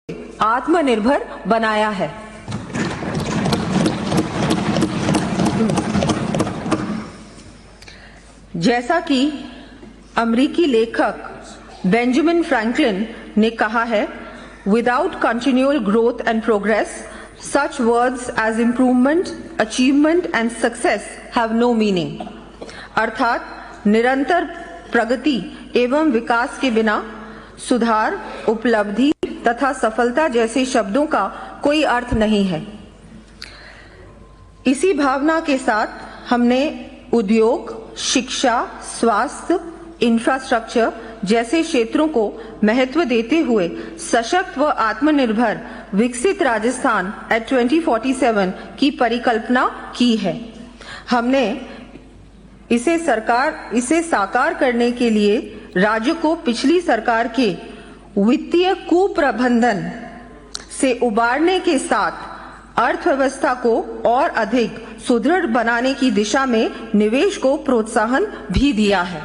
आत्मनिर्भर बनाया है। जैसा कि अमेरिकी लेखक बेंजामिन फ्रैंकलिन ने कहा है, without continual growth and progress such words as improvement, achievement and success have no meaning। अर्थात निरंतर प्रगति एवं विकास के बिना सुधार, उपलब्धि तथा सफलता जैसे शब्दों का कोई अर्थ नहीं है। इसी भावना के साथ हमने उद्योग, शिक्षा, स्वास्थ्य, इंफ्रास्ट्रक्चर जैसे क्षेत्रों को महत्व देते हुए सशक्त व आत्मनिर्भर विकसित राजस्थान एट 2047 की परिकल्पना की है। हमने इसे साकार करने के लिए राज्य को पिछली सरकार के वित्तीय कुप्रबंधन से उबारने के साथ अर्थव्यवस्था को और अधिक सुदृढ़ बनाने की दिशा में निवेश को प्रोत्साहन भी दिया है।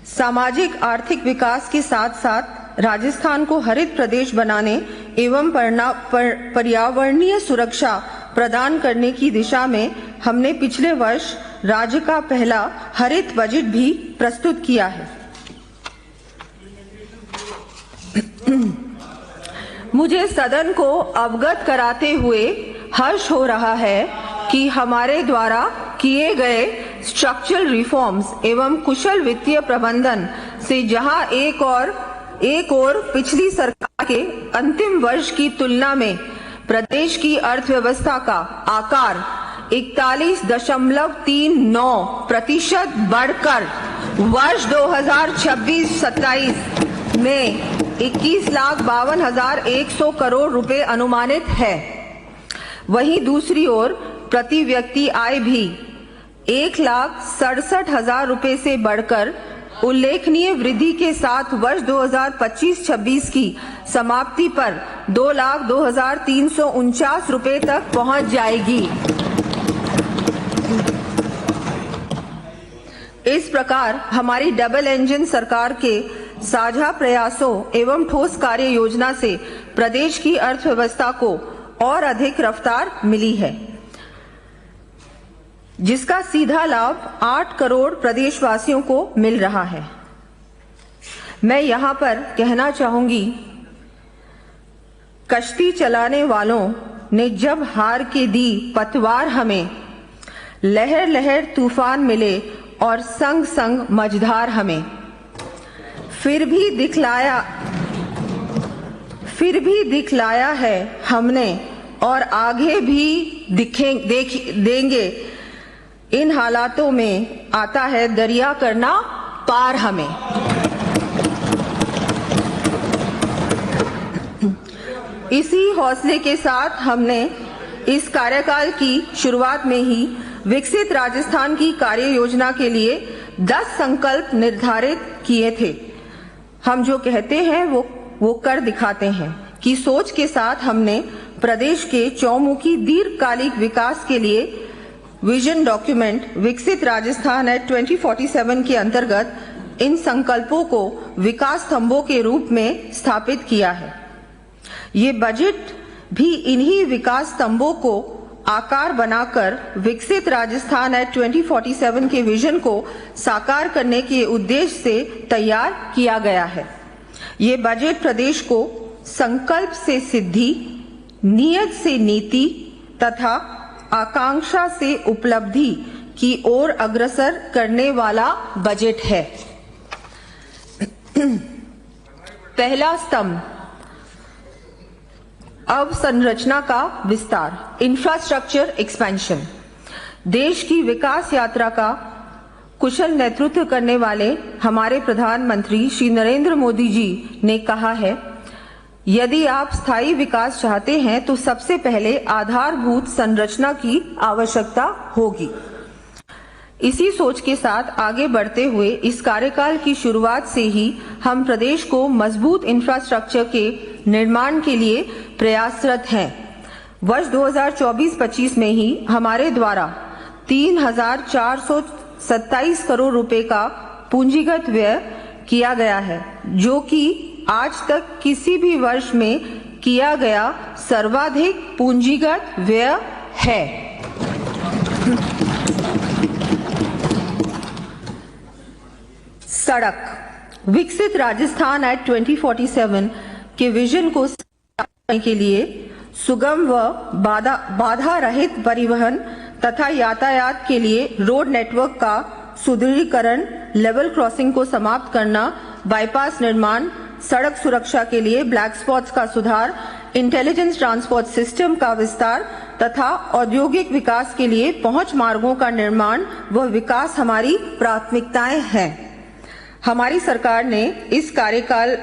सामाजिक आर्थिक विकास के साथ साथ राजस्थान को हरित प्रदेश बनाने एवं पर्यावरणीय सुरक्षा प्रदान करने की दिशा में हमने पिछले वर्ष राज्य का पहला हरित बजट भी प्रस्तुत किया है। मुझे सदन को अवगत कराते हुए हर्ष हो रहा है कि हमारे द्वारा किए गए स्ट्रक्चरल रिफॉर्म्स एवं कुशल वित्तीय प्रबंधन से जहां एक और पिछली सरकार के अंतिम वर्ष की तुलना में प्रदेश की अर्थव्यवस्था का आकार 41.39% बढ़कर वर्ष 2026-27 में 21,52,100 करोड़ रुपए अनुमानित है। वहीं दूसरी ओर प्रति व्यक्ति आय भी 1,67,000 रुपए से बढ़कर उल्लेखनीय वृद्धि के साथ वर्ष 2025-26 की समाप्ति पर 2,02,349 रुपए तक पहुंच जाएगी। इस प्रकार हमारी डबल इंजन सरकार के साझा प्रयासों एवं ठोस कार्य योजना से प्रदेश की अर्थव्यवस्था को और अधिक रफ्तार मिली है, जिसका सीधा लाभ 8 करोड़ प्रदेशवासियों को मिल रहा है। मैं यहां पर कहना चाहूंगी, कश्ती चलाने वालों ने जब हार के दी पतवार हमें, लहर लहर तूफान मिले और संग संग मझधार हमें, फिर भी दिखलाया है हमने और आगे भी देंगे। इन हालातों में आता है दरिया करना पार हमें। इसी हौसले के साथ हमने इस कार्यकाल की शुरुआत में ही विकसित राजस्थान की कार्य योजना के लिए 10 संकल्प निर्धारित किए थे। हम जो कहते हैं वो कर दिखाते हैं कि सोच के साथ हमने प्रदेश के चौमुखी दीर्घकालिक विकास के लिए विजन डॉक्यूमेंट विकसित राजस्थान एट 2047 के अंतर्गत इन संकल्पों को विकास स्तंभों के रूप में स्थापित किया है। ये बजट भी इन्हीं विकास स्तंभों को आकार बनाकर विकसित राजस्थान एट 2047 के विजन को साकार करने के उद्देश्य से तैयार किया गया है। ये बजट प्रदेश को संकल्प से सिद्धि, नियत से नीति तथा आकांक्षा से उपलब्धि की ओर अग्रसर करने वाला बजट है। पहला स्तंभ, अवसंरचना का विस्तार, इंफ्रास्ट्रक्चर एक्सपेंशन। देश की विकास यात्रा का कुशल नेतृत्व करने वाले हमारे प्रधानमंत्री श्री नरेंद्र मोदी जी ने कहा है, यदि आप स्थायी विकास चाहते हैं तो सबसे पहले आधारभूत संरचना की आवश्यकता होगी। इसी सोच के साथ आगे बढ़ते हुए इस कार्यकाल की शुरुआत से ही हम प्रदेश को मजबूत इंफ्रास्ट्रक्चर के निर्माण के लिए प्रयासरत हैं। वर्ष 2024-25 में ही हमारे द्वारा 3,427 करोड़ रुपए का पूंजीगत व्यय किया गया है, जो कि आज तक किसी भी वर्ष में किया गया सर्वाधिक पूंजीगत व्यय है। सड़क। विकसित राजस्थान एट 2047 के विजन को करने के लिए सुगम व बाधा रहित परिवहन तथा यातायात के लिए रोड नेटवर्क का सुदृढ़ीकरण, लेवल क्रॉसिंग को समाप्त करना, बाईपास निर्माण, सड़क सुरक्षा के लिए ब्लैक स्पॉट्स का सुधार, इंटेलिजेंस ट्रांसपोर्ट सिस्टम का विस्तार तथा औद्योगिक विकास के लिए पहुंच मार्गों का निर्माण व विकास हमारी प्राथमिकताएं हैं। हमारी सरकार ने इस कार्यकाल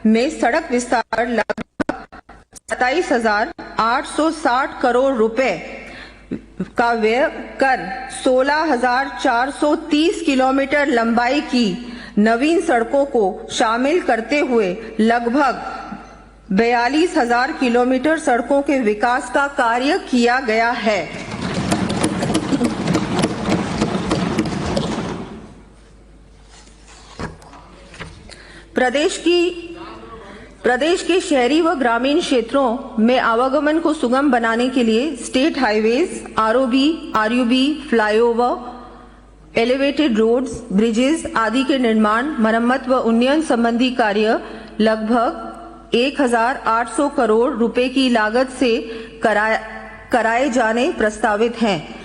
में सड़क विस्तार लगभग 27,860 करोड़ रुपए का व्यय कर 16,430 किलोमीटर लंबाई की नवीन सड़कों को शामिल करते हुए लगभग 42,000 किलोमीटर सड़कों के विकास का कार्य किया गया है। प्रदेश के शहरी व ग्रामीण क्षेत्रों में आवागमन को सुगम बनाने के लिए state highways, RUB, flyover, elevated roads, bridges आदि के निर्माण, मरम्मत व उन्नयन संबंधी कार्य लगभग 1,800 करोड़ रुपए की लागत से कराए जाने प्रस्तावित हैं।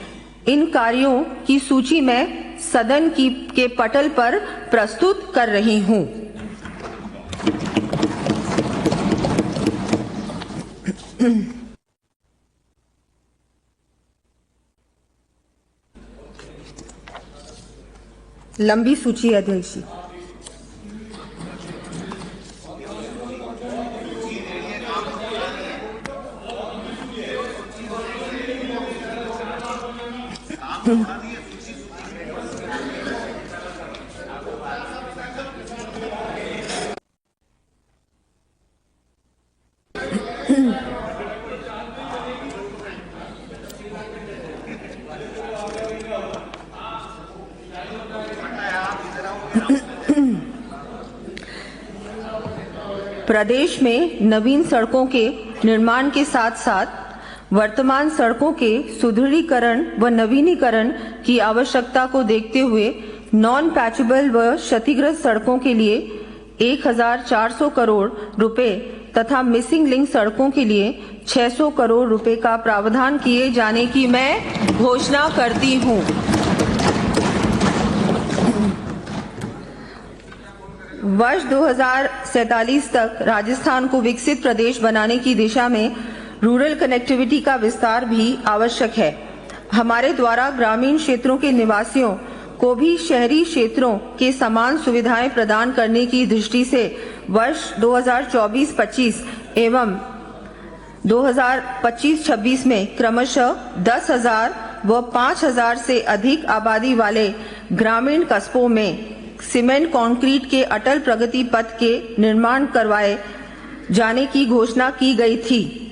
इन कार्यों की सूची मैं सदन के पटल पर प्रस्तुत कर रही हूं। लंबी सूची है अध्यक्ष जी। प्रदेश में नवीन सड़कों के निर्माण के साथ साथ वर्तमान सड़कों के सुदृढ़ीकरण व नवीनीकरण की आवश्यकता को देखते हुए नॉन पैचेबल व क्षतिग्रस्त सड़कों के लिए 1,400 करोड़ रुपए तथा मिसिंग लिंक सड़कों के लिए 600 करोड़ रुपए का प्रावधान किए जाने की मैं घोषणा करती हूं। वर्ष 2047 तक राजस्थान को विकसित प्रदेश बनाने की दिशा में रूरल कनेक्टिविटी का विस्तार भी आवश्यक है। हमारे द्वारा ग्रामीण क्षेत्रों के निवासियों को भी शहरी क्षेत्रों के समान सुविधाएं प्रदान करने की दृष्टि से वर्ष 2024-25 एवं 2025-26 में क्रमशः 10,000 व 5,000 से अधिक आबादी वाले ग्रामीण कस्बों में सीमेंट कंक्रीट के अटल प्रगति पथ के निर्माण करवाए जाने की घोषणा की गई थी।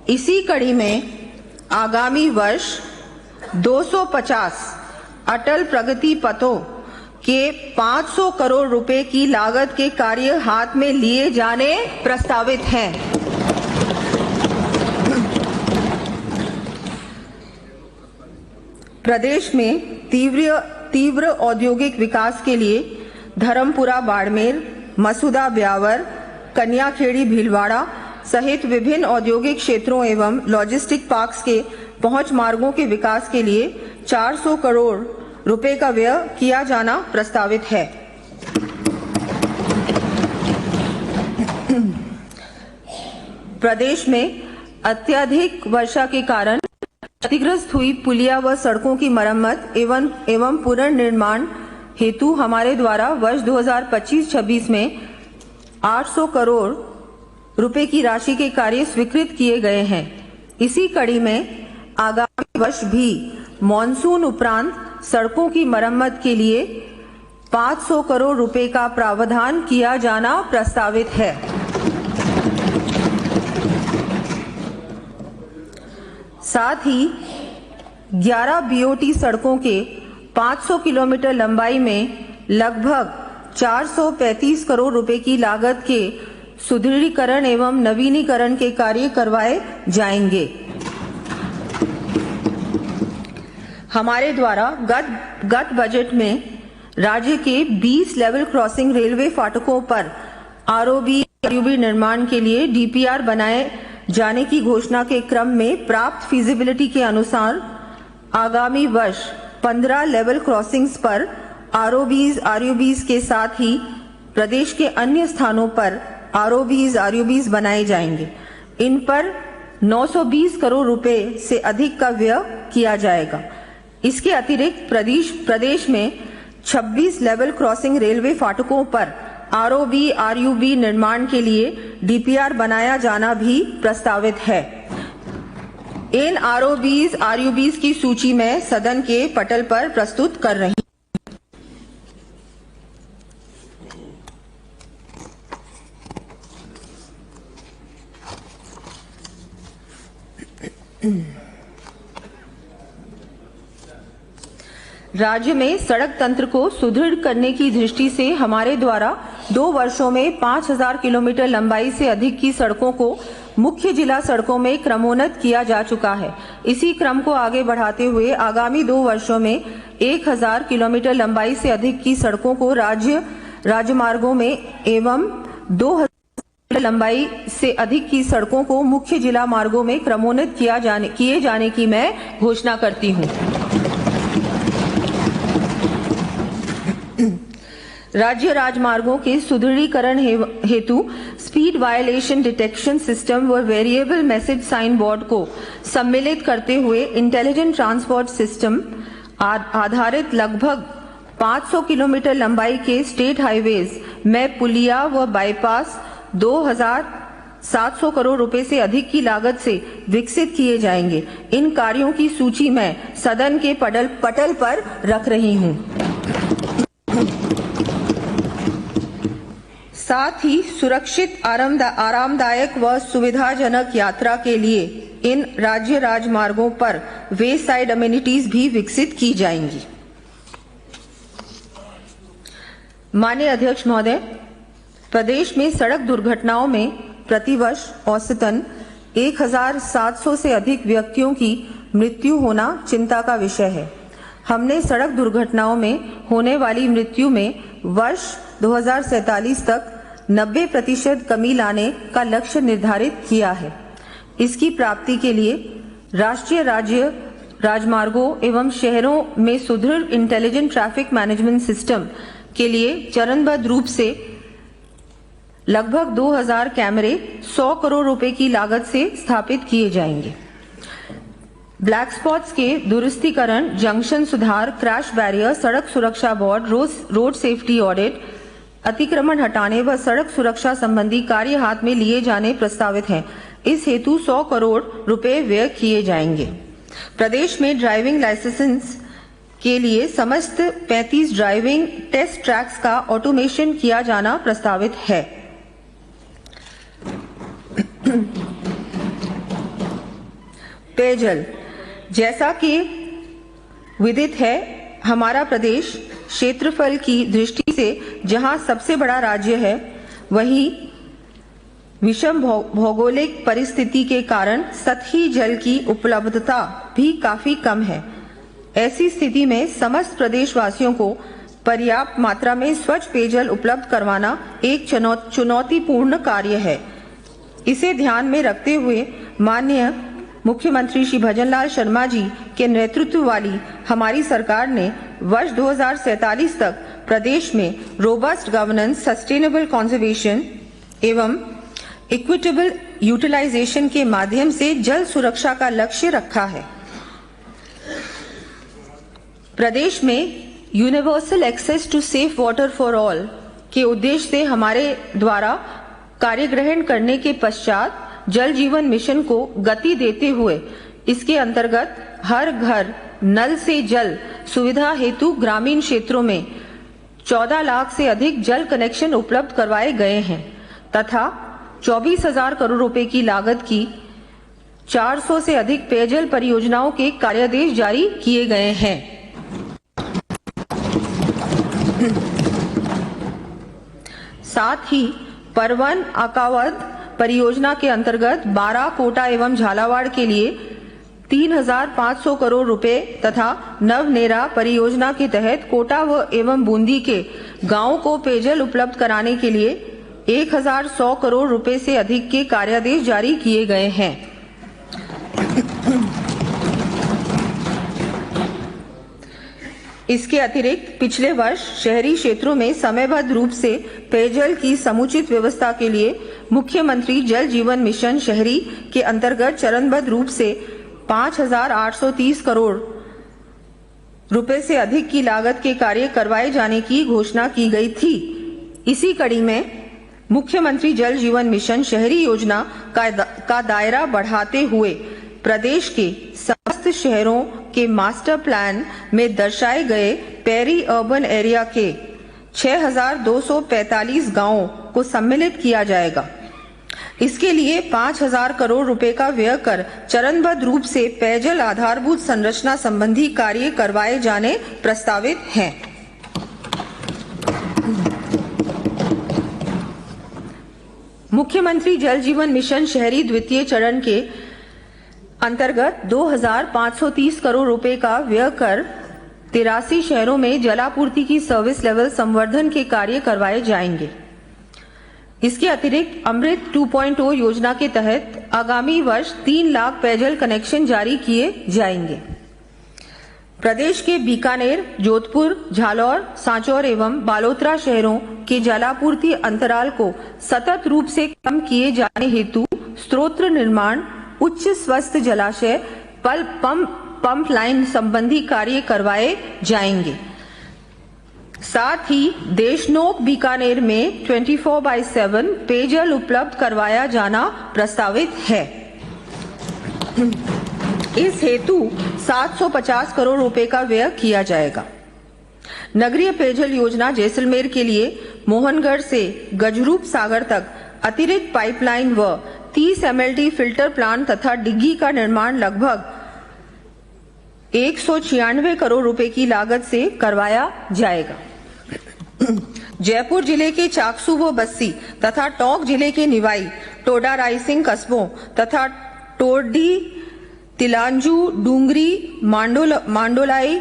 इसी कड़ी में आगामी वर्ष 250 अटल प्रगति पथों के 500 करोड़ रुपए की लागत के कार्य हाथ में लिए जाने प्रस्तावित हैं। प्रदेश में तीव्र औद्योगिक विकास के लिए धर्मपुरा बाड़मेर, मसूदा ब्यावर, कन्याखेड़ी भीलवाड़ा सहित विभिन्न औद्योगिक क्षेत्रों एवं लॉजिस्टिक पार्क्स के पहुंच मार्गों के विकास के लिए 400 करोड़ रुपए का व्यय किया जाना प्रस्तावित है। प्रदेश में अत्यधिक वर्षा के कारण क्षतिग्रस्त हुई पुलिया व सड़कों की मरम्मत एवं पुनर्निर्माण हेतु हमारे द्वारा वर्ष 2025-26 में 800 करोड़ रुपए की राशि के कार्य स्वीकृत किए गए हैं। इसी कड़ी में आगामी वर्ष भी मॉनसून उपरांत सड़कों की मरम्मत के लिए 500 करोड़ रुपए का प्रावधान किया जाना प्रस्तावित है। साथ ही 11 बीओटी सड़कों के 500 किलोमीटर लंबाई में लगभग 435 करोड़ रुपए की लागत के सुदृढ़ीकरण एवं नवीनीकरण के कार्य करवाए जाएंगे। हमारे द्वारा गत बजट में राज्य के 20 लेवल क्रॉसिंग रेलवे फाटकों पर आरओबी निर्माण के लिए डीपीआर बनाए जाने की घोषणा के क्रम में प्राप्त फीजिबिलिटी के अनुसार आगामी वर्ष 15 लेवल क्रॉसिंग्स पर आरओबीज के साथ ही प्रदेश के अन्य स्थानों पर आरओबीज बनाए जाएंगे। इन पर 920 करोड़ रुपए से अधिक का व्यय किया जाएगा। इसके अतिरिक्त प्रदेश में 26 लेवल क्रॉसिंग रेलवे फाटकों पर आरओबी निर्माण के लिए डीपीआर बनाया जाना भी प्रस्तावित है। इन आरओबीज की सूची मैं सदन के पटल पर प्रस्तुत कर रही राज्य में सड़क तंत्र को सुदृढ़ करने की दृष्टि से हमारे द्वारा 2 वर्षों में 5000 किलोमीटर लंबाई से अधिक की सड़कों को मुख्य जिला सड़कों में क्रमोन्नत किया जा चुका है। इसी क्रम को आगे बढ़ाते हुए आगामी 2 वर्षों में 1000 किलोमीटर लंबाई से अधिक की सड़कों को राज्य राजमार्गों में एवं 2000 लंबाई से अधिक की सड़कों को मुख्य जिला मार्गों में क्रमोन्नत किए जाने की मैं घोषणा करती हूँ। राज्य राजमार्गों के सुदृढ़ीकरण हेतु स्पीड वायलेशन डिटेक्शन सिस्टम व वेरिएबल मैसेज साइन बोर्ड को सम्मिलित करते हुए इंटेलिजेंट ट्रांसपोर्ट सिस्टम आधारित लगभग 500 किलोमीटर लंबाई के स्टेट हाईवेज में पुलिया व बाईपास 2700 करोड़ रुपए से अधिक की लागत से विकसित किए जाएंगे। इन कार्यों की सूची मैं सदन के पटल पर रख रही हूं। साथ ही सुरक्षित आरामदायक व सुविधाजनक यात्रा के लिए इन राज्य राजमार्गों पर वे साइड अमेनिटीज भी विकसित की जाएंगी। माननीय अध्यक्ष महोदय, प्रदेश में सड़क दुर्घटनाओं में प्रतिवर्ष औसतन 1700 से अधिक व्यक्तियों की मृत्यु होना चिंता का विषय है। हमने सड़क दुर्घटनाओं में होने वाली मृत्यु में वर्ष 2047 तक 90% कमी लाने का लक्ष्य निर्धारित किया है। इसकी प्राप्ति के लिए राष्ट्रीय राज्य राजमार्गों एवं शहरों में सुदृढ़ इंटेलिजेंट ट्रैफिक मैनेजमेंट सिस्टम के लिए चरणबद्ध रूप से लगभग 2000 कैमरे 100 करोड़ रुपए की लागत से स्थापित किए जाएंगे। ब्लैक स्पॉट्स के दुरुस्तीकरण, जंक्शन सुधार, क्रैश बैरियर, सड़क सुरक्षा बोर्ड, रोड सेफ्टी ऑडिट, अतिक्रमण हटाने व सड़क सुरक्षा संबंधी कार्य हाथ में लिए जाने प्रस्तावित हैं। इस हेतु 100 करोड़ रुपए व्यय किए जाएंगे। प्रदेश में ड्राइविंग लाइसेंस के लिए समस्त 35 ड्राइविंग टेस्ट ट्रैक्स का ऑटोमेशन किया जाना प्रस्तावित है। पेयजल, जैसा कि विदित है, हमारा प्रदेश क्षेत्रफल की दृष्टि से जहां सबसे बड़ा राज्य है, वहीं विषम भौगोलिक परिस्थिति के कारण सतही जल की उपलब्धता भी काफी कम है। ऐसी स्थिति में समस्त प्रदेशवासियों को पर्याप्त मात्रा में स्वच्छ पेयजल उपलब्ध करवाना एक चुनौतीपूर्ण कार्य है। इसे ध्यान में रखते हुए माननीय मुख्यमंत्री श्री भजनलाल शर्मा जी के नेतृत्व वाली हमारी सरकार ने वर्ष 2047 तक प्रदेश में रोबस्ट गवर्नेंस, सस्टेनेबल कंजर्वेशन एवं इक्विटेबल यूटिलाइजेशन के माध्यम से जल सुरक्षा का लक्ष्य रखा है। प्रदेश में universal access to safe water for all के उद्देश्य से हमारे द्वारा कार्य ग्रहण करने के पश्चात जल जीवन मिशन को गति देते हुए इसके अंतर्गत हर घर नल से जल सुविधा हेतु ग्रामीण क्षेत्रों में 14 लाख से अधिक जल कनेक्शन उपलब्ध करवाए गए हैं तथा 24,000 करोड़ रुपए की लागत की 400 से अधिक पेयजल परियोजनाओं के कार्यादेश जारी किए गए हैं। साथ ही परवन अकावद परियोजना के अंतर्गत 12 कोटा एवं झालावाड़ के लिए 3,500 करोड़ रुपए तथा नवनेरा परियोजना के तहत कोटा व एवं बूंदी के गांवों को पेयजल उपलब्ध कराने के लिए 1,100 करोड़ रुपए से अधिक के कार्यादेश जारी किए गए हैं। इसके अतिरिक्त पिछले वर्ष शहरी क्षेत्रों में समयबद्ध रूप से पेयजल की समुचित व्यवस्था के लिए मुख्यमंत्री जल जीवन मिशन शहरी के अंतर्गत चरणबद्ध रूप से 5,830 करोड़ रुपए से अधिक की लागत के कार्य करवाए जाने की घोषणा की गई थी। इसी कड़ी में मुख्यमंत्री जल जीवन मिशन शहरी योजना का दायरा बढ़ाते हुए प्रदेश के समस्त शहरों के मास्टर प्लान में दर्शाए गए पेरी अर्बन एरिया के 6,245 गांवों को सम्मिलित किया जाएगा। इसके लिए 5,000 करोड़ रुपए का व्यय कर चरणबद्ध रूप से पेयजल आधारभूत संरचना संबंधी कार्य करवाए जाने प्रस्तावित हैं। मुख्यमंत्री जल जीवन मिशन शहरी द्वितीय चरण के अंतर्गत 2,530 करोड़ रुपए का व्यय कर 83 शहरों में जलापूर्ति की सर्विस लेवल संवर्धन के कार्य करवाए जाएंगे। इसके अतिरिक्त अमृत 2.0 योजना के तहत आगामी वर्ष 3 लाख पेयजल कनेक्शन जारी किए जाएंगे। प्रदेश के बीकानेर, जोधपुर, झालोर, सांचौर एवं बालोतरा शहरों के जलापूर्ति अंतराल को सतत रूप से कम किए जाने हेतु स्रोत निर्माण, उच्च स्वस्थ जलाशय, पंप लाइन संबंधी कार्य करवाए जाएंगे। साथ ही देशनोक बीकानेर में 24/7 पेयजल उपलब्ध करवाया जाना प्रस्तावित है। इस हेतु 750 करोड़ रुपए का व्यय किया जाएगा। नगरीय पेयजल योजना जैसलमेर के लिए मोहनगढ़ से गजरूप सागर तक अतिरिक्त पाइपलाइन व 30 MLD फिल्टर प्लांट तथा डिग्गी का निर्माण लगभग 196 करोड़ रुपए की लागत से करवाया जाएगा। जयपुर जिले के चाकसू व बस्सी तथा टोंक जिले के निवाई, टोडा रायसिंह कस्बों तथा टोडी, तिलांजू, डूंगरी, मांडोलाई,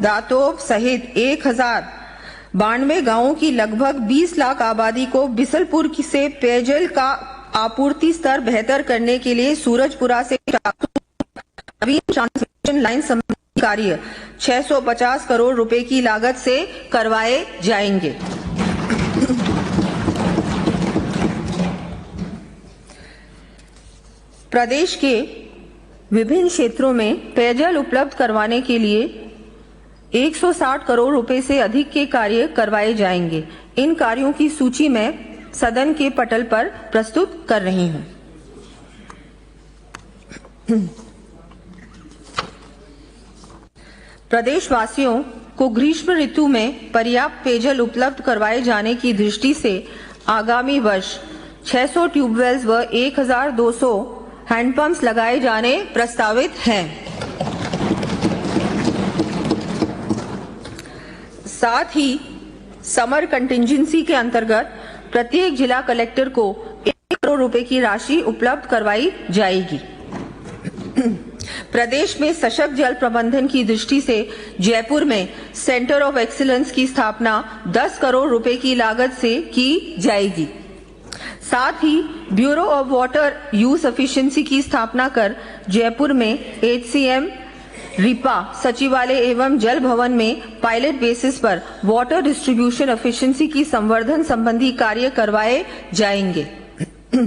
दातोब सहित 1,092 गांवों की लगभग 20 लाख आबादी को बिसलपुर से पेयजल का आपूर्ति स्तर बेहतर करने के लिए सूरजपुरा से ट्रांसमिशन लाइन संबंधी कार्य 650 करोड़ रुपए की लागत से करवाए जाएंगे। प्रदेश के विभिन्न क्षेत्रों में पेयजल उपलब्ध करवाने के लिए 160 करोड़ रुपए से अधिक के कार्य करवाए जाएंगे। इन कार्यों की सूची मैं सदन के पटल पर प्रस्तुत कर रही हूं। प्रदेशवासियों को ग्रीष्म ऋतु में पर्याप्त पेयजल उपलब्ध करवाए जाने की दृष्टि से आगामी वर्ष 600 ट्यूबवेल्स व 1,200 हैंडपंप्स लगाए जाने प्रस्तावित हैं। साथ ही समर कंटिंजेंसी के अंतर्गत प्रत्येक जिला कलेक्टर को 1 करोड़ रुपए की राशि उपलब्ध करवाई जाएगी। प्रदेश में सशक्त जल प्रबंधन की दृष्टि से जयपुर में सेंटर ऑफ एक्सीलेंस की स्थापना 10 करोड़ रुपए की लागत से की जाएगी। साथ ही bureau of water use efficiency की स्थापना कर जयपुर में HCM, रिपा सचिवालय एवं जल भवन में पायलट बेसिस पर वाटर डिस्ट्रीब्यूशन एफिशिएंसी की संवर्धन संबंधी कार्य करवाए जाएंगे।